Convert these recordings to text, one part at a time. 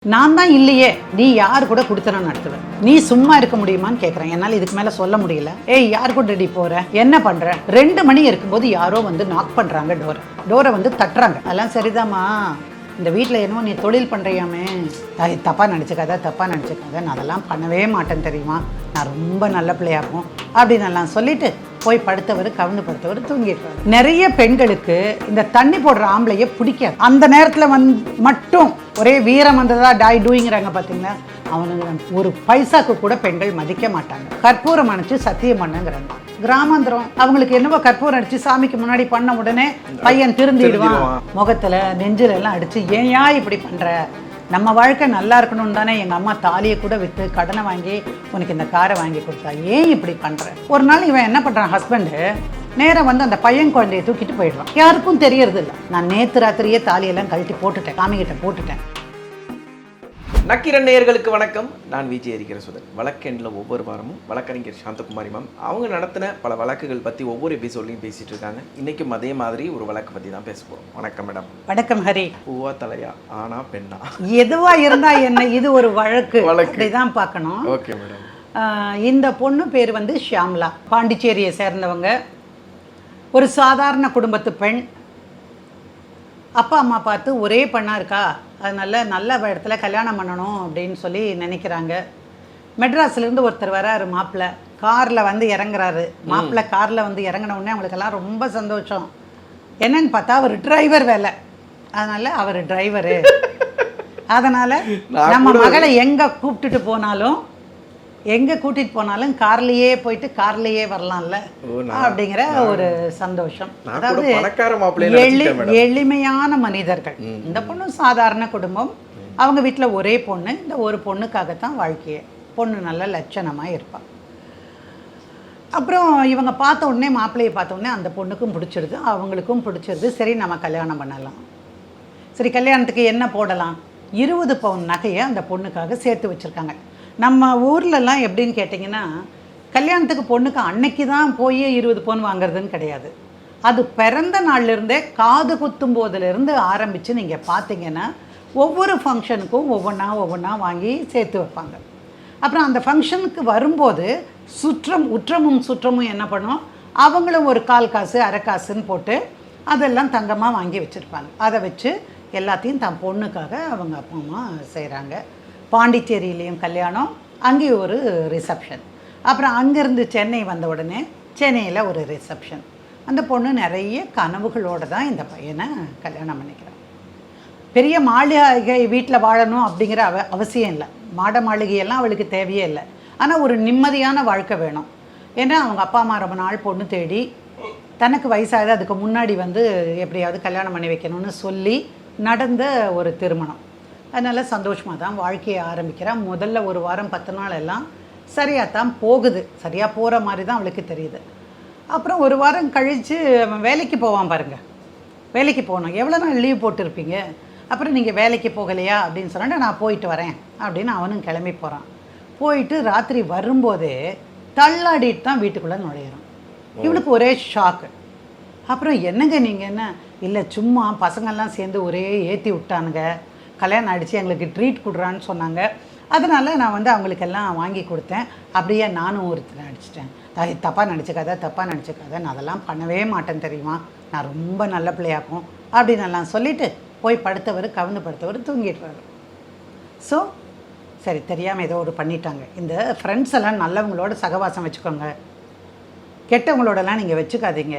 நான் தான் இல்லையே, நீ யார் கூட கொடுத்தன நடத்துவேன், நீ சும்மா இருக்க முடியுமான்னு கேட்குறேன். என்னால் இதுக்கு மேலே சொல்ல முடியல. ஏய், யார் கூட ரெடி போகிற, என்ன பண்ணுற? 2 மணி இருக்கும்போது யாரோ வந்து நாக் பண்ணுறாங்க, டோரை வந்து தட்டுறாங்க. அதெல்லாம் சரிதாம்மா, இந்த வீட்டில் என்னவோ நீ தொழில் பண்ணுறியாமே, தப்பாக நினச்சிக்காத, நான் அதெல்லாம் பண்ணவே மாட்டேன் தெரியுமா, நான் ரொம்ப நல்ல பிள்ளையாகும் அப்படின்னு எல்லாம் சொல்லிட்டு போய் படுத்தவர் கவுந்து தூங்கிடுவார். நிறைய பெண்களுக்கு இந்த தண்ணி போடுற ஆம்பளையே பிடிக்காது. அந்த நேரத்தில் மட்டும் ஒரே வீரம் வந்ததா டாய் டூயிங்கிறாங்க பார்த்தீங்களா, அவனுக்கு ஒரு பைசாக்கு கூட பெண்கள் மதிக்க மாட்டாங்க. கற்பூரம் அணைச்சு சத்தியம் பண்ணுங்கிறாங்க. கிராமாந்திரம் அவங்களுக்கு என்னவோ கற்பூரம் அடிச்சு சாமிக்கு முன்னாடி பண்ண உடனே பையன் திருந்திடுவான். முகத்துல நெஞ்சில எல்லாம் அடிச்சு ஏன்யா இப்படி பண்ற, நம்ம வாழ்க்கை நல்லா இருக்கணும்னு தானே எங்கள் அம்மா தாலியை கூட விற்று கடனை வாங்கி உனக்கு இந்த காரை வாங்கி கொடுத்தா, ஏன் இப்படி பண்ணுற? ஒரு நாள் இவன் என்ன பண்ணுறான், ஹஸ்பண்டு நேராக வந்து அந்த பையன் குழந்தையை தூக்கிட்டு போயிடுவான். யாருக்கும் தெரியறது இல்லை. நான் நேற்று ராத்திரியே தாலியெல்லாம் கழட்டி போட்டுட்டேன், காமிக்கிட்ட போட்டுட்டேன். நக்கீரன் நேயர்களுக்கு வணக்கம். நான் விஜய் ஹரிஹரசுதன். வழக்கெண்ணில் ஒவ்வொரு வாரமும் வழக்கறிஞர் சாந்தகுமாரி மேம் அவங்க நடத்தின பல வழக்குகள் பற்றி ஒவ்வொரு எபிசோட்லையும் பேசிகிட்டு இருக்காங்க. இன்றைக்கும் அதே மாதிரி ஒரு வழக்கு பற்றி தான் பேச போகிறோம். வணக்கம் மேடம். வணக்கம் ஹரி. பூவா தலையா, ஆனா பெண்ணா, எதுவாக இருந்தால் என்ன, இது ஒரு வழக்கு தான் பார்க்கணும். Okay madam. இந்த பொண்ணு பேர் வந்து ஷியாம்லா, பாண்டிச்சேரியை சேர்ந்தவங்க. ஒரு சாதாரண குடும்பத்து பெண். அப்பா அம்மா பார்த்து ஒரே பெண்ணாக இருக்கா, அதனால நல்ல இடத்துல கல்யாணம் பண்ணணும் அப்படின்னு சொல்லி நினைக்கிறாங்க. மெட்ராஸ்லேருந்து ஒருத்தர் வராரு, மாப்பிள்ளை காரில் வந்து இறங்குறாரு. மாப்பிள்ளை காரில் வந்து இறங்கின உடனே அவங்களுக்கெல்லாம் ரொம்ப சந்தோஷம். என்னன்னு பார்த்தா அவர் டிரைவர் வேலை, அதனால் அவர் டிரைவரு. அதனால் நம்ம மகளை எங்கே கூப்பிட்டுட்டு போனாலும், எங்கே கூட்டிகிட்டு போனாலும் கார்லேயே போயிட்டு கார்லேயே வரலாம்ல அப்படிங்கிற ஒரு சந்தோஷம். அதாவது எளிமையான மனிதர்கள். இந்த பொண்ணு சாதாரண குடும்பம், அவங்க வீட்டில் ஒரே பொண்ணு, இந்த ஒரு பொண்ணுக்காகத்தான் வாழ்க்கையே. பொண்ணு நல்ல லட்சணமாக இருப்பாள். அப்புறம் இவங்க பார்த்த உடனே, மாப்பிள்ளையை பார்த்த உடனே அந்த பொண்ணுக்கும் பிடிச்சிருது, அவங்களுக்கும் பிடிச்சிருது. சரி, நம்ம கல்யாணம் பண்ணலாம். சரி, கல்யாணத்துக்கு என்ன போடலாம்? 20 பவுன் நகையை அந்த பொண்ணுக்காக சேர்த்து வச்சுருக்காங்க. நம்ம ஊர்லலாம் எப்படின்னு கேட்டிங்கன்னா, கல்யாணத்துக்கு பொண்ணுக்கு அன்னைக்கு தான் போய் 20 பவுன் வாங்குறதுன்னு கிடையாது. அது பிறந்த நாள்லேருந்தே காது குத்தும் போதுலேருந்து ஆரம்பித்து நீங்கள் பார்த்தீங்கன்னா ஒவ்வொரு ஃபங்க்ஷனுக்கும் ஒவ்வொன்றா வாங்கி சேர்த்து வைப்பாங்க. அப்புறம் அந்த ஃபங்க்ஷனுக்கு வரும்போது உற்றமும் சுற்றமும் என்ன பண்ணும், அவங்களும் ஒரு 1/4 காசு 1/2 காசுன்னு போட்டு அதெல்லாம் தங்கமாக வாங்கி வச்சுருப்பாங்க. அதை வச்சு எல்லாத்தையும் தன் பொண்ணுக்காக அவங்க அப்பா அம்மா செய்கிறாங்க. பாண்டிச்சேரியிலையும் கல்யாணம், அங்கேயும் ஒரு ரிசப்ஷன். அப்புறம் அங்கேருந்து சென்னை வந்த உடனே சென்னையில் ஒரு ரிசப்ஷன். அந்த பொண்ணு நிறைய கனவுகளோடு தான் இந்த பையனை கல்யாணம் பண்ணிக்கிறான். பெரிய மாளிகை வீட்டில் வாழணும் அப்படிங்கிற அவசியம் இல்லை. மாளிகையெல்லாம் அவளுக்கு தேவையே இல்லை. ஆனால் ஒரு நிம்மதியான வாழ்க்கை வேணும். ஏன்னா அவங்க அப்பா அம்மா ரொம்ப நாள் பொண்ணு தேடி, தனக்கு வயசாகுது அதுக்கு முன்னாடி வந்து எப்படியாவது கல்யாணம் பண்ணி வைக்கணும்னு சொல்லி நடந்த ஒரு திருமணம். அதனால் சந்தோஷமாக தான் வாழ்க்கையை ஆரம்பிக்கிறான். முதல்ல ஒரு வாரம் 10 நாள் எல்லாம் சரியாக தான் போகுது, சரியாக போகிற மாதிரி தான் அவளுக்கு தெரியுது. அப்புறம் ஒரு வாரம் கழித்து அவன் வேலைக்கு போவான் பாருங்கள். வேலைக்கு போகணும், எவ்வளோ நாள் லீவ் போட்டிருப்பீங்க, அப்புறம் நீங்கள் வேலைக்கு போகலையா அப்படின்னு சொன்னால் நான் போயிட்டு வரேன் அப்படின்னு அவனும் கிளம்பி போகிறான். போயிட்டு ராத்திரி வரும்போதே தள்ளாடிட்டு தான் வீட்டுக்குள்ளே நுழையிறான். இவளுக்கு ஒரே ஷாக்கு. அப்புறம் என்னங்க நீங்கள் என்ன, இல்லை சும்மா பசங்கள்லாம் சேர்ந்து ஒரே ஏற்றி விட்டானுங்க, கல்யாணம் ஆகிடுச்சு, எங்களுக்கு ட்ரீட் கொடுறான்னு சொன்னாங்க, அதனால் நான் வந்து அவங்களுக்கெல்லாம் வாங்கி கொடுத்தேன், அப்படியே நானும் ஒருத்தர் அடிச்சிட்டேன், தப்பாக நினச்சிக்காத, நான் அதெல்லாம் பண்ணவே மாட்டேன் தெரியுமா, நான் ரொம்ப நல்ல பிள்ளையாகும் அப்படின்னு எல்லாம் சொல்லிவிட்டு போய் படுத்தவர் கவுந்து தூங்கிடுறாரு. ஸோ சரி, தெரியாமல் ஏதோ ஒரு பண்ணிட்டாங்க. இந்த ஃப்ரெண்ட்ஸ் எல்லாம் நல்லவங்களோட சகவாசம் வச்சுக்கோங்க, கெட்டவங்களோடலாம் நீங்கள் வச்சுக்காதீங்க.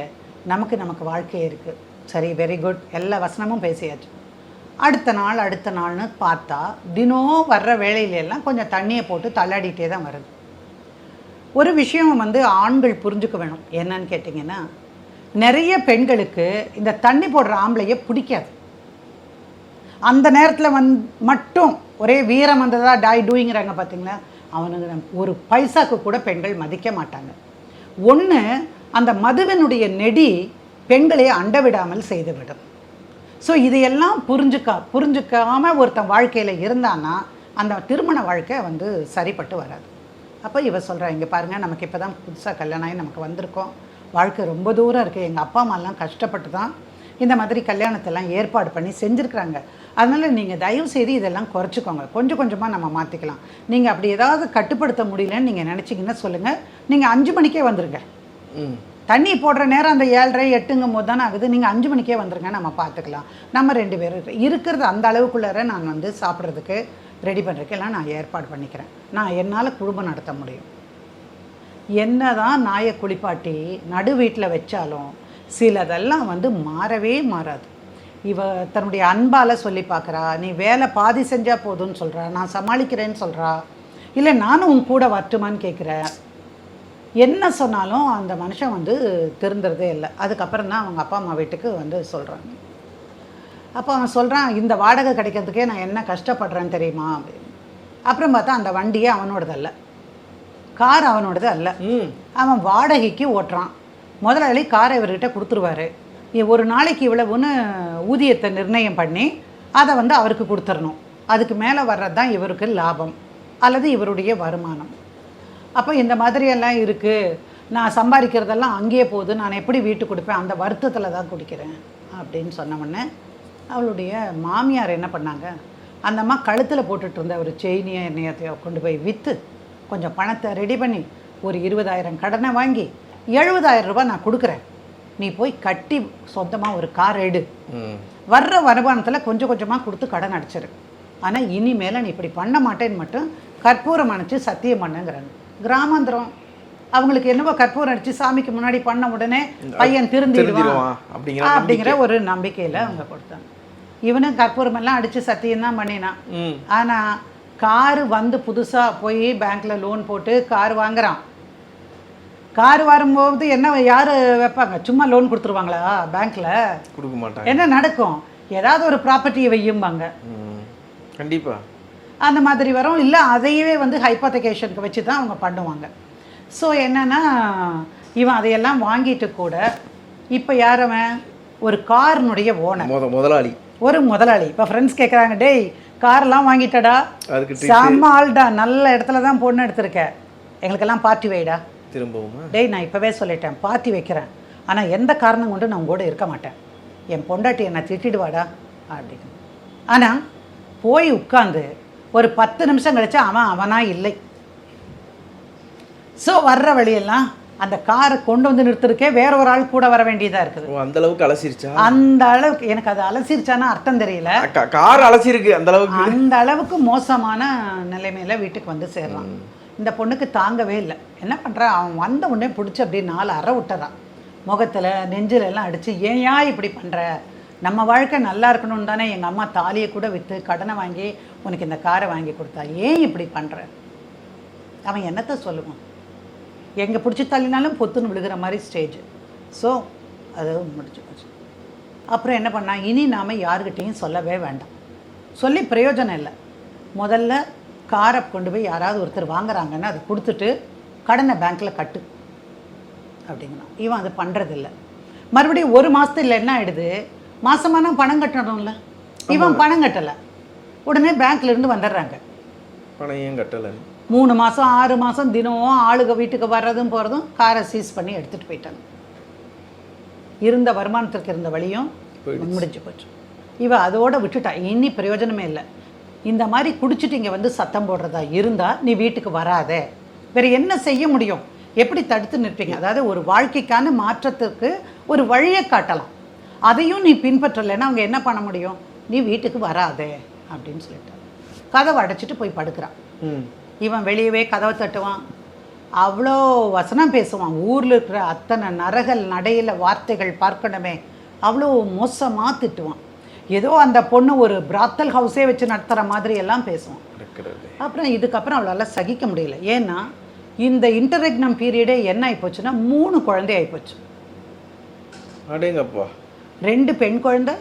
நமக்கு வாழ்க்கையே இருக்குது. சரி, வெரி குட், எல்லா வசனமும் பேசியாச்சு. அடுத்த நாள்னு பார்த்தா தினம் வர்ற வேலையிலெல்லாம் கொஞ்சம் தண்ணியை போட்டு தள்ளாடிட்டே தான் வருது. ஒரு விஷயம் வந்து ஆண்கள் புரிஞ்சுக்க வேணும். என்னன்னு கேட்டிங்கன்னா, நிறைய பெண்களுக்கு இந்த தண்ணி போடுற ஆம்பளையே பிடிக்காது. அந்த நேரத்தில் மட்டும் ஒரே வீரம் வந்ததா டாய் டூயிங்கிறாங்க பார்த்தீங்களா, அவனுக்கு ஒரு பைசாக்கு கூட பெண்கள் மதிக்க மாட்டாங்க. ஒன்று, அந்த மதுவினுடைய நெடி பெண்களை அண்ட விடாமல் செய்துவிடும். ஸோ இதையெல்லாம் புரிஞ்சுக்காமல் ஒருத்தன் வாழ்க்கையில் இருந்தான்னா அந்த திருமண வாழ்க்கை வந்து சரிப்பட்டு வராது. அப்போ இவ சொல்கிறா, இங்கே பாருங்கள், நமக்கு இப்போ தான் புதுசாக கல்யாணம் ஆகி நமக்கு வந்திருக்கோம், வாழ்க்கை ரொம்ப தூரம் இருக்குது, எங்கள் அப்பா அம்மாலாம் கஷ்டப்பட்டு தான் இந்த மாதிரி கல்யாணத்தெல்லாம் ஏற்பாடு பண்ணி செஞ்சுருக்குறாங்க. அதனால் நீங்கள் தயவு செய்து இதெல்லாம் குறைச்சிக்கோங்க. கொஞ்சம் கொஞ்சமாக நம்ம மாற்றிக்கலாம். நீங்கள் அப்படி ஏதாவது கட்டுப்படுத்த முடியலன்னு நீங்கள் நினச்சிங்கன்னா சொல்லுங்கள். நீங்கள் 5 மணிக்கே வந்துடுங்க. தண்ணி போடுற நேரம் அந்த 7:30 8ங்கும் போது தானே ஆகுது. நீங்கள் 5 மணிக்கே வந்துடுங்க, நம்ம பார்த்துக்கலாம். நம்ம 2 பேரும் இருக்கிறது அந்த அளவுக்குள்ளார நான் வந்து சாப்பிட்றதுக்கு ரெடி பண்ணுறதுக்கெல்லாம் நான் ஏற்பாடு பண்ணிக்கிறேன். நான் என்னால் குடும்பம் நடத்த முடியும். என்ன தான் நாயை குளிப்பாட்டி நடு வீட்டில் வச்சாலும் சிலதெல்லாம் வந்து மாறவே மாறாது. இவ தன்னுடைய அன்பால் சொல்லி பார்க்குறா, நீ வேலை பாதி செஞ்சால் போதும்னு சொல்கிறா, நான் சமாளிக்கிறேன்னு சொல்கிறா, இல்லை நானும் உன் கூட வரட்டுமான்னு கேட்குறேன். என்ன சொன்னாலும் அந்த மனுஷன் வந்து திருந்துறதே இல்லை. அதுக்கப்புறம் தான் அவங்க அப்பா அம்மா வீட்டுக்கு வந்து சொல்கிறாங்க. அப்போ அவன் சொல்கிறான், இந்த வாடகை கிடைக்கிறதுக்கே நான் என்ன கஷ்டப்படுறேன்னு தெரியுமா அப்படின்னு. அப்புறம் பார்த்தா அந்த வண்டியே அவனோடது அல்ல, கார் அவனோடது அல்ல, அவன் வாடகைக்கு ஓட்டுறான். முதலாளி காரை இவர்கிட்ட கொடுத்துருவாரு. ஒரு நாளைக்கு இவ்வளவுன்னு ஊதியத்தை நிர்ணயம் பண்ணி அதை வந்து அவருக்கு கொடுத்துடணும். அதுக்கு மேலே வர்றது தான் இவருக்கு லாபம் அல்லது இவருடைய வருமானம். அப்போ இந்த மாதிரியெல்லாம் இருக்குது, நான் சம்பாதிக்கிறதெல்லாம் அங்கேயே போகுது, நான் எப்படி வீட்டு கொடுப்பேன், அந்த வருத்தத்தில் தான் குடிக்கிறேன் அப்படின்னு சொன்னவுடனே அவளுடைய மாமியார் என்ன பண்ணாங்க, அந்த அம்மா கழுத்தில் போட்டுட்டு இருந்த ஒரு செயினியை எண்ணெயத்தையோ கொண்டு போய் விற்று கொஞ்சம் பணத்தை ரெடி பண்ணி ஒரு 20,000 கடனை வாங்கி 70,000 ரூபாய் நான் கொடுக்குறேன், நீ போய் கட்டி சொந்தமாக ஒரு கார் எடு, வர்ற வருமானத்தில் கொஞ்சம் கொஞ்சமாக கொடுத்து கடன் அடிச்சிரு, ஆனால் இனிமேல் நீ இப்படி பண்ண மாட்டேன்னு மட்டும் கற்பூரம் அணைச்சி சத்தியம் பண்ணுங்கிறாங்க. கிராமாந்திரம் அவங்களுக்கு என்னவோ கற்பூரம் அடித்து சாமிக்கு முன்னாடி பண்ண உடனே பையன் திருந்திடுவான் அப்படிங்கிற ஒரு நம்பிக்கையில் அவங்க கொடுத்தாங்க. இவனும் கற்பூரம் எல்லாம் அடித்து சத்தியம் தான் பண்ணினான். ஆனால் காரு வந்து புதுசாக போய் பேங்க்கில் லோன் போட்டு கார் வாங்குறான். கார் வரும்போது என்ன யார் வைப்பாங்க, சும்மா லோன் கொடுத்துருவாங்களா பேங்க்கில்? கொடுக்க மாட்டாங்க. என்ன நடக்கும், ஏதாவது ஒரு ப்ராப்பர்ட்டியை வையும்பாங்க கண்டிப்பாக. அந்த மாதிரி வரும். இல்லை அதையவே வந்து ஹைப்போதெகேஷனுக்கு வச்சு தான் அவங்க பண்ணுவாங்க. ஸோ என்னென்னா இவன் அதையெல்லாம் வாங்கிட்டு கூட இப்போ யாரவன் ஒரு காரினுடைய ஓனர், முதலாளி, ஒரு முதலாளி. இப்போ ஃப்ரெண்ட்ஸ் கேட்குறாங்க, டேய் கார்லாம் வாங்கிட்டடா, செம்ம ஆள்டா, நல்ல இடத்துல தான் பொண்ணு எடுத்திருக்க, எங்களுக்கெல்லாம் பார்ட்டி வைடா. திரும்பவும் டேய் நான் இப்போவே சொல்லிட்டேன், பார்ட்டி வைக்கிறேன், ஆனால் எந்த காரணம் கொண்டு நான் கூட இருக்க மாட்டேன், என் பொண்டாட்டி என்னை திட்டிடுவாடா அப்படின்னு. ஆனால் போய் உட்காந்து ஒரு 10 நிமிஷம் கழிச்சு அவனா இல்லை. ஸோ வர்ற வழியெல்லாம் அந்த காரை கொண்டு வந்து நிறுத்துறதுக்கே வேற ஒரு ஆள் கூட வர வேண்டியதாக இருக்குது. அந்த அளவுக்கு அலசிருச்சா? அந்த அளவுக்கு எனக்கு அது அலசிருச்சானா அர்த்தம் தெரியல. கார் அலசிருக்கு அந்த அளவுக்கு மோசமான நிலைமையில வீட்டுக்கு வந்து சேர்றான். இந்த பொண்ணுக்கு தாங்கவே இல்லை. என்ன பண்ணுறான், அவன் வந்த உடனே பிடிச்சி அப்படியே 4 அறை விட்டுறான், முகத்தில் நெஞ்சில் எல்லாம் அடித்து, ஏன்யா இப்படி பண்ணுற, நம்ம வாழ்க்கை நல்லா இருக்கணும்னு தானே எங்கள் அம்மா தாலியை கூட விற்று கடனை வாங்கி உனக்கு இந்த காரை வாங்கி கொடுத்தா, ஏன் இப்படி பண்ணுற? அவன் என்னத்தை சொல்லுவான், எங்கே பிடிச்சி தள்ளினாலும் பொத்துன்னு விழுகிற மாதிரி ஸ்டேஜ். ஸோ அது முடிச்சு போச்சு. அப்புறம் என்ன பண்ணால், இனி நாம் யாருக்கிட்டேயும் சொல்லவே வேண்டாம், சொல்லி பிரயோஜனம் இல்லை. முதல்ல காரை கொண்டு போய் யாராவது ஒருத்தர் வாங்குறாங்கன்னா அதை கொடுத்துட்டு கடனை பேங்க்கில் கட்டு அப்படிங்கிறான். இவன் அது பண்ணுறதில்ல. மறுபடியும் 1 மாதத்தில் என்ன ஆகிடுது, மாதமான பணம் கட்டணும்ல, இவன் பணம் கட்டலை. உடனே பேங்க்லேருந்து வந்துடுறாங்க, பணம் ஏன் கட்டலை. 3 மாதம் 6 மாதம் தினமும் ஆளுக வீட்டுக்கு வர்றதும் போகிறதும் காரை சீஸ் பண்ணி எடுத்துகிட்டு போயிட்டாங்க. இருந்த வருமானத்திற்கு இருந்த வழியும் முடிஞ்சு போச்சு. இவன் அதோடு விட்டுட்டா, இனி பிரயோஜனமே இல்லை. இந்த மாதிரி குடிச்சிட்டு இங்கே வந்து சத்தம் போடுறதா இருந்தால் நீ வீட்டுக்கு வராதே, வேறு என்ன செய்ய முடியும், எப்படி தடுத்து நிற்பீங்க? அதாவது ஒரு வாழ்க்கைக்கான மாற்றத்துக்கு ஒரு வழியை காட்டலாம், அதையும் நீ பின்பற்றலைன்னா அவங்க என்ன பண்ண முடியும், நீ வீட்டுக்கு வராதே அப்படின்னு சொல்லிட்டு கதவை அடைச்சிட்டு போய் படுக்கிறான். இவன் வெளியவே கதவை தட்டுவான், அவ்வளோ வசனம் பேசுவான், ஊரில் இருக்கிற அத்தனை நரகல் நடையில் வார்த்தைகள் பார்க்கணுமே, அவ்வளோ மோசமாக திட்டுவான். ஏதோ அந்த பொண்ணு ஒரு பிராத்தல் ஹவுஸே வச்சு நடத்துகிற மாதிரி எல்லாம் பேசுவான். அப்புறம் இதுக்கப்புறம் அவளால் சகிக்க முடியல. ஏன்னா இந்த இன்டர்ரெக்னம் பீரியடே என்ன ஆகிப்போச்சுன்னா 3 குழந்தை ஆகிப்போச்சு. அடேங்கப்பா. 2 பெண் குழந்தை,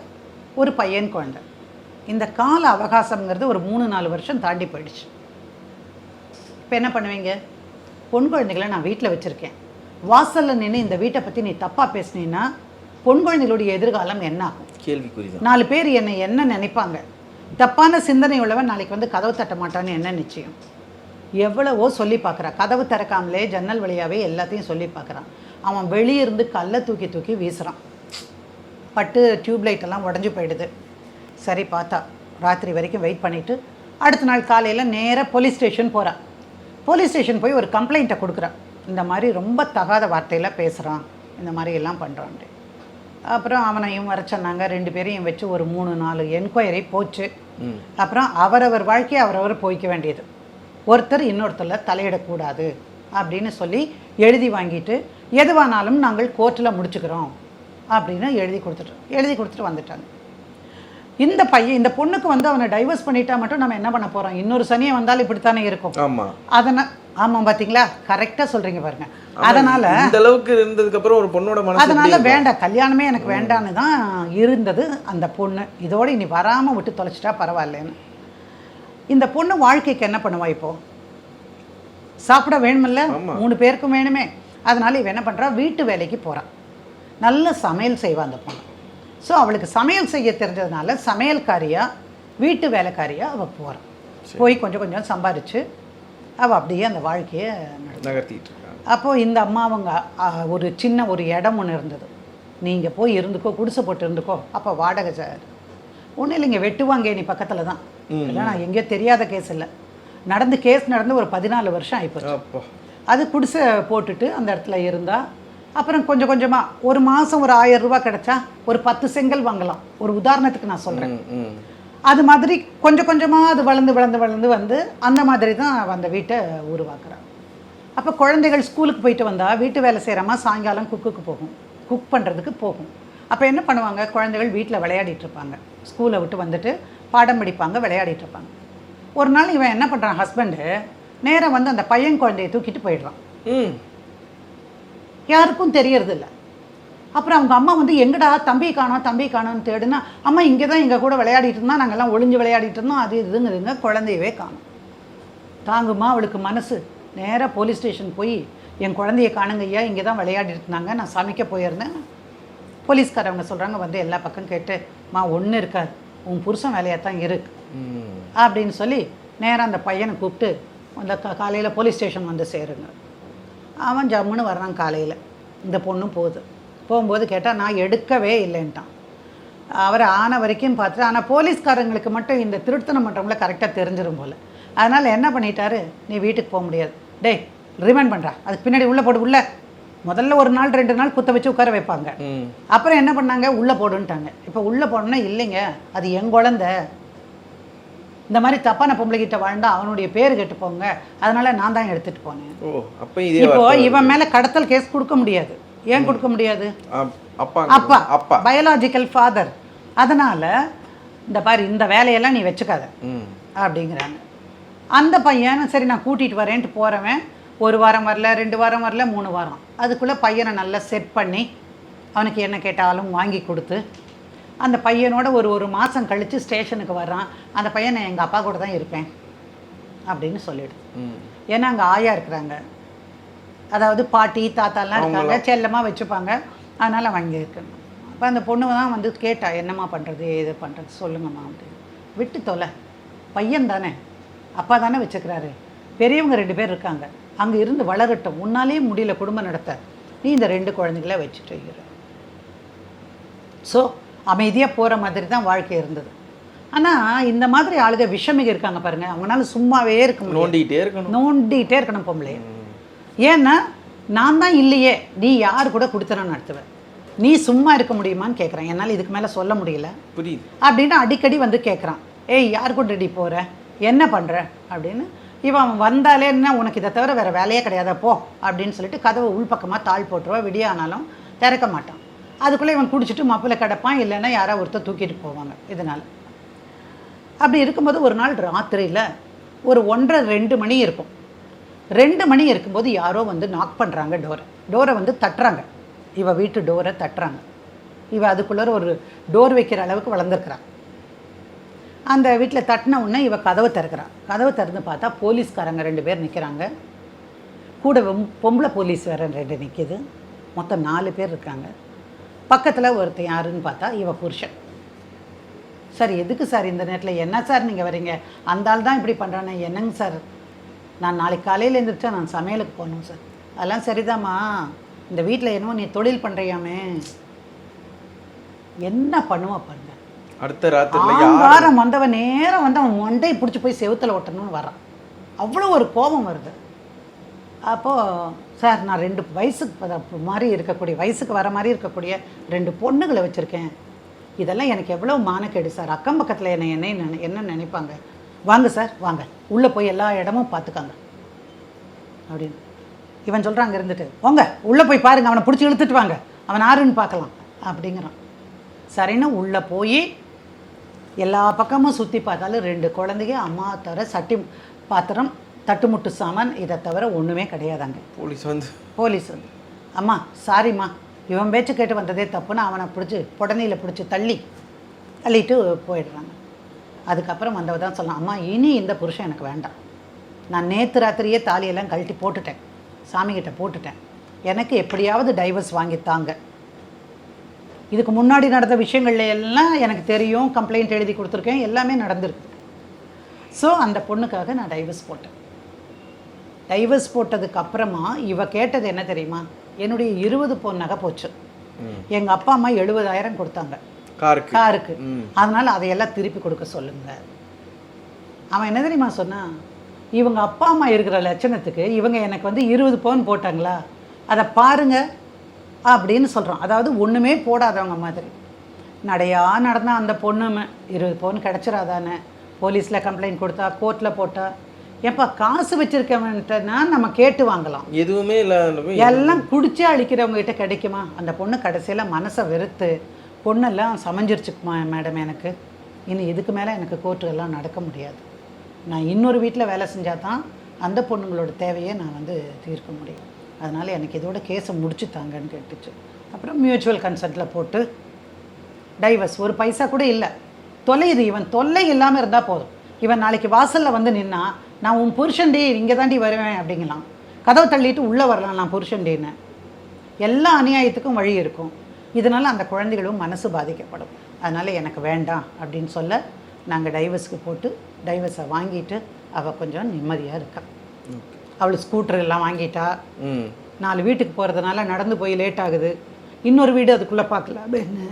ஒரு பையன் குழந்தை. இந்த கால அவகாசம்ங்கிறது ஒரு 3-4 வருஷம் தாண்டி போயிடுச்சு. இப்போ என்ன பண்ணுவீங்க, பொன் குழந்தைகளை நான் வீட்டில் வச்சுருக்கேன், வாசலில் நின்று இந்த வீட்டை பற்றி நீ தப்பாக பேசுனீன்னா பொன் குழந்தைகளுடைய எதிர்காலம் என்ன ஆகும்? கேள்விக்குறி. 4 பேர் என்ன நினைப்பாங்க? தப்பான சிந்தனை உள்ளவன் நாளைக்கு வந்து கதவு தட்ட மாட்டான்னு என்ன நிச்சயம்? எவ்வளவோ சொல்லி பார்க்குறான், கதவு திறக்காமலே ஜன்னல் வழியாகவே எல்லாத்தையும் சொல்லி பார்க்குறான். அவன் வெளியே இருந்து கல்லை தூக்கி தூக்கி வீசுகிறான். பட்டு டியூப்லைட் எல்லாம் உடஞ்சி போயிடுது. சரி பார்த்தா ராத்திரி வரைக்கும் வெயிட் பண்ணிவிட்டு அடுத்த நாள் காலையில் நேராக போலீஸ் ஸ்டேஷன் போகிறான். போலீஸ் ஸ்டேஷன் போய் ஒரு கம்ப்ளைண்ட்டை கொடுக்குறான். இந்த மாதிரி ரொம்ப தகாத வார்த்தையில் பேசுகிறான், இந்த மாதிரி எல்லாம் பண்ணுறான்ட்டு. அப்புறம் அவனையும் வர சொன்னாங்க. 2 பேரையும் வச்சு ஒரு 3-4 என்கொயரி போச்சு. அப்புறம் அவரவர் வாழ்க்கையை அவரவர் போய்க்க வேண்டியது, ஒருத்தர் இன்னொருத்தரில் தலையிடக்கூடாது அப்படின்னு சொல்லி எழுதி வாங்கிட்டு எதுவானாலும் நாங்கள் கோர்ட்டில் முடிச்சுக்கிறோம் அப்படின்னு எழுதி கொடுத்துட்டு வந்துட்டாங்க. இந்த பையன் இந்த பொண்ணுக்கு வந்து அவனை டைவர்ஸ் பண்ணிட்டா மட்டும் நம்ம என்ன பண்ண போகிறோம்? இன்னொரு சனியை வந்தாலும் இப்படித்தானே இருக்கும். அதனால் ஆமாம், பார்த்தீங்களா, கரெக்டாக சொல்கிறீங்க பாருங்க. அதனால் இந்த அளவுக்கு இருந்ததுக்கப்புறம் ஒரு பொண்ணோட மனசு அதனால் வேண்டாம், கல்யாணமே எனக்கு வேண்டான்னு தான் இருந்தது அந்த பொண்ணு. இதோடு இனி வராமல் விட்டு தொலைச்சிட்டா பரவாயில்லன்னு. இந்த பொண்ணு வாழ்க்கைக்கு என்ன பண்ணுவா? இப்போது சாப்பிட வேணுமில்ல, 3 பேருக்கும் வேணுமே. அதனால் இவன் என்ன பண்ணுறா, வீட்டு வேலைக்கு போகிறான். நல்ல சமையல் செய்வா அந்த பொண்ணு. ஸோ அவளுக்கு சமையல் செய்ய தெரிஞ்சதுனால சமையல்காரியாக வீட்டு வேலைக்காரியாக அவள் போகிறான். போய் கொஞ்சம் கொஞ்சம் சம்பாரித்து அவள் அப்படியே அந்த வாழ்க்கையை நகர்த்திட்டு இருக்காங்க. அப்போது இந்த அம்மா அவங்க ஒரு சின்ன ஒரு இடம் ஒன்று இருந்தது. நீங்கள் போய் இருந்துக்கோ, குடிசை போட்டு இருந்துக்கோ. அப்போ வாடகை சார் ஒன்றும் இல்லைங்க, வெட்டுவாங்க நீ பக்கத்தில் தான். நான் எங்கேயோ தெரியாத கேஸ் இல்லை, கேஸ் நடந்து ஒரு 14 வருஷம் ஆகிப்போச்சு. அது குடிசை போட்டுட்டு அந்த இடத்துல இருந்தால் அப்புறம் கொஞ்சம் கொஞ்சமாக ஒரு மாதம் ஒரு 1000 ரூபா கிடச்சா ஒரு 10 செங்கல் வாங்கலாம். ஒரு உதாரணத்துக்கு நான் சொல்கிறேன். அது மாதிரி கொஞ்சம் கொஞ்சமாக அது வளர்ந்து வந்து அந்த மாதிரி தான் அந்த வீட்டை உருவாக்குறான். அப்போ குழந்தைகள் ஸ்கூலுக்கு போயிட்டு வந்தால் வீட்டு வேலை செய்கிறமா சாயங்காலம் குக் பண்ணுறதுக்கு போகும். அப்போ என்ன பண்ணுவாங்க, குழந்தைகள் வீட்டில் விளையாடிட்டு இருப்பாங்க. ஸ்கூலை விட்டு வந்துட்டு பாடம் படிப்பாங்க, விளையாடிட்டு இருப்பாங்க. ஒரு நாள் இவன் என்ன பண்ணுறான், ஹஸ்பண்டு நேராக வந்து அந்த பையன் குழந்தையை தூக்கிட்டு போயிடுறான். யாருக்கும் தெரியறதில்ல. அப்புறம் அவங்க அம்மா வந்து எங்கடா தம்பி காணோன்னு தேடுனா, அம்மா இங்கே தான் எங்கள் கூட விளையாடிட்டு இருந்தோம், நாங்கள்லாம் ஒளிஞ்சு விளையாடிட்டு இருந்தோம், அது இதுங்குதுங்க, குழந்தையவே காணும். தாங்குமா அவளுக்கு மனசு. நேராக போலீஸ் ஸ்டேஷன் போய் என் குழந்தைய காணுங்க ஐயா, இங்கே தான் விளையாடிட்டு இருந்தாங்க, நான் சமைக்க போயிருந்தேன். போலீஸ்காரவங்க சொல்கிறாங்க வந்து எல்லா பக்கம் கேட்டு, மா ஒன்றும் இருக்காது, உன் புருஷன் வேலையாக தான் இருக்கு அப்படின்னு சொல்லி நேராக அந்த பையனை கூப்பிட்டு அந்த காலையில் போலீஸ் ஸ்டேஷன் வந்து சேருங்க. அவன் ஜம்முன்னு வர்றான் காலையில். இந்த பொண்ணும் போகும்போது கேட்டால் நான் எடுக்கவே இல்லைன்ட்டான். அவர் ஆன வரைக்கும் பார்த்துட்டு, ஆனால் போலீஸ்காரங்களுக்கு மட்டும் இந்த திருத்தணம் மட்டம்ல கரெக்டாக தெரிஞ்சிடும் போல். அதனால் என்ன பண்ணிட்டாரு, நீ வீட்டுக்கு போக முடியாது, டேய் ரிமைண்ட் பண்ணுறா, அதுக்கு பின்னாடி உள்ளே போடு. உள்ளே முதல்ல 1 நாள் 2 நாள் குத்த வச்சு உட்கார வைப்பாங்க. அப்புறம் என்ன பண்ணாங்க, உள்ளே போடுன்ட்டாங்க. இப்போ உள்ளே போடணும்னா இல்லைங்க, அது என் குழந்தை, இந்த மாதிரி தப்பான பொம்பளைகிட்ட வாழ்ந்தா அவனுடைய பேர் கெட்டு போங்க, அதனால நான் தான் எடுத்துகிட்டு போனேன். இப்போ இவன் மேலே கடத்தல் கேஸ் கொடுக்க முடியாது. ஏன் கொடுக்க முடியாது, அப்பா பயாலஜிக்கல் ஃபாதர். அதனால் இந்த பாரு இந்த வேலையெல்லாம் நீ வச்சுக்காத அப்படிங்கிறாங்க. அந்த பையன் சரி நான் கூட்டிகிட்டு வரேன்ட்டு போகிறவன் 1 வாரம் வரல, 2 வாரம் வரல, 3 வாரம். அதுக்குள்ளே பையனை நல்லா செட் பண்ணி அவனுக்கு என்ன கேட்டாலும் வாங்கி கொடுத்து அந்த பையனோட ஒரு மாதம் கழித்து ஸ்டேஷனுக்கு வர்றான். அந்த பையனை எங்கள் அப்பா கூட தான் இருப்பேன் அப்படின்னு சொல்லிவிடு. ஏன்னா அங்கே ஆயா இருக்கிறாங்க, அதாவது பாட்டி தாத்தாலாம் இருக்காங்க, செல்லமாக வச்சுப்பாங்க, அதனால் வாங்கி இருக்கணும். அப்போ அந்த பொண்ணு தான் வந்து கேட்டா, என்னம்மா பண்ணுறது ஏது பண்ணுறது சொல்லுங்கம்மா அப்படின்னு. விட்டு தொலை, பையன் தானே, அப்பா தானே வச்சுக்கிறாரு, பெரியவங்க 2 பேர் இருக்காங்க, அங்கே இருந்து வளரட்டும், உன்னாலேயே முடியல குடும்பம் நடத்த, நீ இந்த 2 குழந்தைகளை வச்சுட்டு வைக்கிற. ஸோ அமைதியாக போகிற மாதிரி தான் வாழ்க்கை இருந்தது. ஆனால் இந்த மாதிரி ஆளுங்க விஷமிக இருக்காங்க பாருங்கள், அவங்களால சும்மாவே இருக்க முடியும், நோண்டிகிட்டே இருக்கணும் பொம்பளைய. ஏன்னா நான் தான் இல்லையே, நீ யார் கூட கொடுத்தனன்னு நடத்துவேன், நீ சும்மா இருக்க முடியுமான்னு கேட்குறேன். என்னால் இதுக்கு மேலே சொல்ல முடியல புரியுது அப்படின்னு அடிக்கடி வந்து கேட்குறான். ஏய் யார் கூட ரெடி போகிற, என்ன பண்ணுற அப்படின்னு. இவன் வந்தாலே என்ன, உனக்கு இதை தவிர வேறு வேலையே கிடையாதா போ அப்படின்னு சொல்லிட்டு கதவை உள்பக்கமாக தாள் போட்டுருவா. விடியானாலும் திறக்க மாட்டான். அதுக்குள்ளே இவன் குடிச்சிட்டு மப்பில் கிடப்பான், இல்லைன்னா யாராவது ஒருத்தர் தூக்கிட்டு போவாங்க. இதனால் அப்படி இருக்கும்போது ஒரு நாள் ராத்திரியில் ஒரு 1:30-2 மணி இருக்கும். 2 மணி இருக்கும்போது யாரோ வந்து நாக் பண்ணுறாங்க டோரை வந்து தட்டுறாங்க. இவள் வீட்டு டோரை தட்டுறாங்க. இவள் அதுக்குள்ளே ஒரு டோர் வைக்கிற அளவுக்கு வளர்ந்துருக்குறான். அந்த வீட்டில் தட்டின உடனே இவள் கதவை திறக்கிறான். கதவை திறந்து பார்த்தா போலீஸ்காரங்க 2 பேர் நிற்கிறாங்க. கூட பொம்பளை போலீஸ் வேறு 2 நிற்கிது. மொத்தம் 4 பேர் இருக்காங்க. பக்கத்தில் ஒருத்தன் யாருன்னு பார்த்தா இவள் புருஷன். சார் எதுக்கு சார் இந்த நேரத்தில், என்ன சார் நீங்கள் வரீங்க, அந்த ஆள் தான் இப்படி பண்ணுறானே, என்னங்க சார், நான் நாளைக்கு காலையில் எழுந்திரிச்சா நான் சமையலுக்கு போகணும் சார். அதெல்லாம் சரிதாம்மா, இந்த வீட்டில் என்னமோ நீ தொழில் பண்ணுறியாமே, என்ன பண்ணுவா பாருங்க. அடுத்த ராத்திரில ஆங்காரம் வந்தவன் நேரம் வந்து அவன் மண்டையை பிடிச்சி போய் செவுத்துல ஓட்டணும்னு வரான். அவ்வளோ ஒரு கோபம் வருது. அப்போது சார் நான் 2 வயசுக்கு மாதிரி இருக்கக்கூடிய வயசுக்கு வர மாதிரி இருக்கக்கூடிய 2 பொண்ணுகளை வச்சுருக்கேன். இதெல்லாம் எனக்கு எவ்வளோ மானக்கேடு சார். அக்கம் பக்கத்தில் என்ன நினைப்பாங்க. வாங்க சார் வாங்க, உள்ளே போய் எல்லா இடமும் பார்த்துக்காங்க அப்படின்னு இவன் சொல்கிறாங்க. இருந்துட்டு வாங்க உள்ளே போய் பாருங்கள், அவனை பிடிச்சி இழுத்துட்டு வாங்க, அவன் ஆறுன்னு பார்க்கலாம் அப்படிங்கிறான். சரின்னு உள்ளே போய் எல்லா பக்கமும் சுற்றி பார்த்தாலும் 2 குழந்தைங்க அம்மா தவிர சட்டி பாத்திரம் தட்டுமுட்டு சாமான் இதை தவிர ஒன்றுமே கிடையாதாங்க. போலீஸ் வந்து அம்மா சாரிம்மா, இவன் பேச்சு கேட்டு வந்ததே தப்புன்னு அவனை பிடிச்சி புடனையில் பிடிச்சி தள்ளிட்டு போயிடுறாங்க. அதுக்கப்புறம் வந்தவ தான் சொல்லலாம், அம்மா இனி இந்த புருஷன் எனக்கு வேண்டாம், நான் நேற்று ராத்திரியே தாலியெல்லாம் கழட்டி போட்டுட்டேன், சாமிகிட்ட போட்டுட்டேன், எனக்கு எப்படியாவது டைவர்ஸ் வாங்கித்தாங்க. இதுக்கு முன்னாடி நடந்த விஷயங்கள்ல எல்லாம் எனக்கு தெரியும், கம்ப்ளைண்ட் எழுதி கொடுத்துருக்கேன், எல்லாமே நடந்திருக்கு. ஸோ அந்த பொண்ணுக்காக நான் டைவர்ஸ் போட்டேன். டைவர்ஸ் போட்டதுக்கு அப்புறமா இவ கேட்டது என்ன தெரியுமா, என்னுடைய 20 பவுன் நகை போச்சு, எங்கள் அப்பா அம்மா 70,000 கொடுத்தாங்க காருக்கு, அதனால அதையெல்லாம் திருப்பி கொடுக்க சொல்லுங்க. அவன் என்ன தெரியுமா சொன்னான், இவங்க அப்பா அம்மா இருக்கிற லட்சணத்துக்கு இவங்க எனக்கு வந்து 20 பவுன் போட்டாங்களா, அதை பாருங்க அப்படின்னு சொல்கிறான். அதாவது ஒன்றுமே போடாதவங்க மாதிரி. நடையா நடந்தால் அந்த பொண்ணு 20 பவுன் கிடச்சிடாதானே, போலீஸில் கம்ப்ளைண்ட் கொடுத்தா கோர்ட்டில் போட்டா, ஏப்பா காசு வச்சுருக்கவன்ட்டனா நம்ம கேட்டு வாங்கலாம், எதுவுமே இல்லை, எல்லாம் குடிச்சே அழிக்கிறவங்ககிட்ட கிடைக்குமா? அந்த பொண்ணு கடைசியில் மனசை வெறுத்து பொண்ணெல்லாம் சமைஞ்சிருச்சுக்குமா மேடம், எனக்கு இனி இதுக்கு மேலே எனக்கு கோர்ட்டுகள்லாம் நடக்க முடியாது, நான் இன்னொரு வீட்டில் வேலை செஞ்சால் தான் அந்த பொண்ணுங்களோட தேவையை நான் வந்து தீர்க்க முடியும், அதனால் எனக்கு இதோட கேஸை முடிச்சு தாங்கன்னு கேட்டுச்சு. அப்புறம் மியூச்சுவல் கன்சென்ட்டில் போட்டு டைவர்ஸ். ஒரு பைசா கூட இல்லை, தொலையுது. இவன் தொல்லை இல்லாமல் இருந்தால் போதும். இவன் நாளைக்கு வாசலில் வந்து நின்னா, நான் உன் புருஷன்டே இங்கே தாண்டி வருவேன் அப்படிங்கலாம், கதவை தள்ளிட்டு உள்ளே வரலாம் நான் புருஷன்டேன்னு. எல்லா அநியாயத்துக்கும் வழி இருக்கும். இதனால் அந்த குழந்தைகளும் மனசு பாதிக்கப்படும். அதனால் எனக்கு வேண்டாம் அப்படின்னு சொல்ல நாங்கள் டைவர்ஸுக்கு போட்டு டைவர்ஸை வாங்கிட்டு அவள் கொஞ்சம் நிம்மதியாக இருக்கா. அவள் ஸ்கூட்டர் எல்லாம் வாங்கிட்டா, 4 வீட்டுக்கு போகிறதுனால நடந்து போய் லேட் ஆகுது, இன்னொரு வீடு அதுக்குள்ளே பார்க்கல அப்படின்னு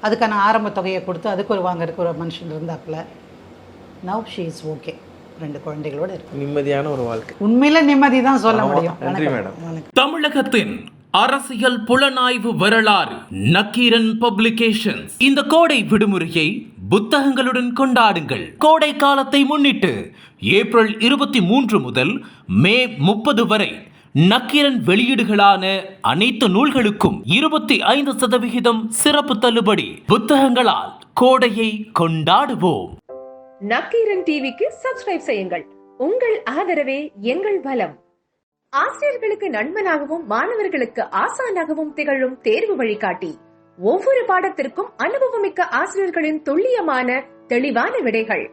அதுக்கான ஆரம்ப தொகையை கொடுத்து அதுக்கு ஒரு வாங்கறதுக்கு ஒரு மனுஷன் இருந்தாப்புல. நவ் ஷீ இஸ் ஓகே, 2 குழந்தைகளோடு இருக்கு, நிம்மதியான ஒரு வாழ்க்கை. உண்மையில நிம்மதி தான் சொல்ல முடியும். நன்றி மேடம். தமிழகத்தின் அரசியல் புலனாய்வு வரலாறு நக்கீரன் பப்ளிகேஷன்ஸ். இந்த கோடை விடுமுறையை புத்தகங்களுடன் கொண்டாடுங்கள். கோடை காலத்தை முன்னிட்டு ஏப்ரல் 23 முதல் மே 30 வரை நக்கீரன் வெளியீடுகளான அனைத்து நூல்களுக்கும் 25% சிறப்பு தள்ளுபடி. புத்தகங்களால் கோடையை கொண்டாடுவோம். நக்கீரன் டிவிக்கு சப்ஸ்கிரைப் செய்யுங்கள். உங்கள் ஆதரவே எங்கள் பலம். ஆசிரியர்களுக்கு நண்பனாகவும் மாணவர்களுக்கு ஆசானாகவும் திகழும் தேர்வு வழிகாட்டி. ஒவ்வொரு பாடத்திற்கும் அனுபவமிக்க ஆசிரியர்களின் துல்லியமான தெளிவான விடைகள்.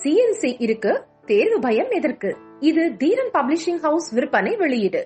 CNC இருக்கு, தேர்வு பயம் எதற்கு? இது தீரன் பப்ளிஷிங் ஹவுஸ் விற்பனை வெளியீடு.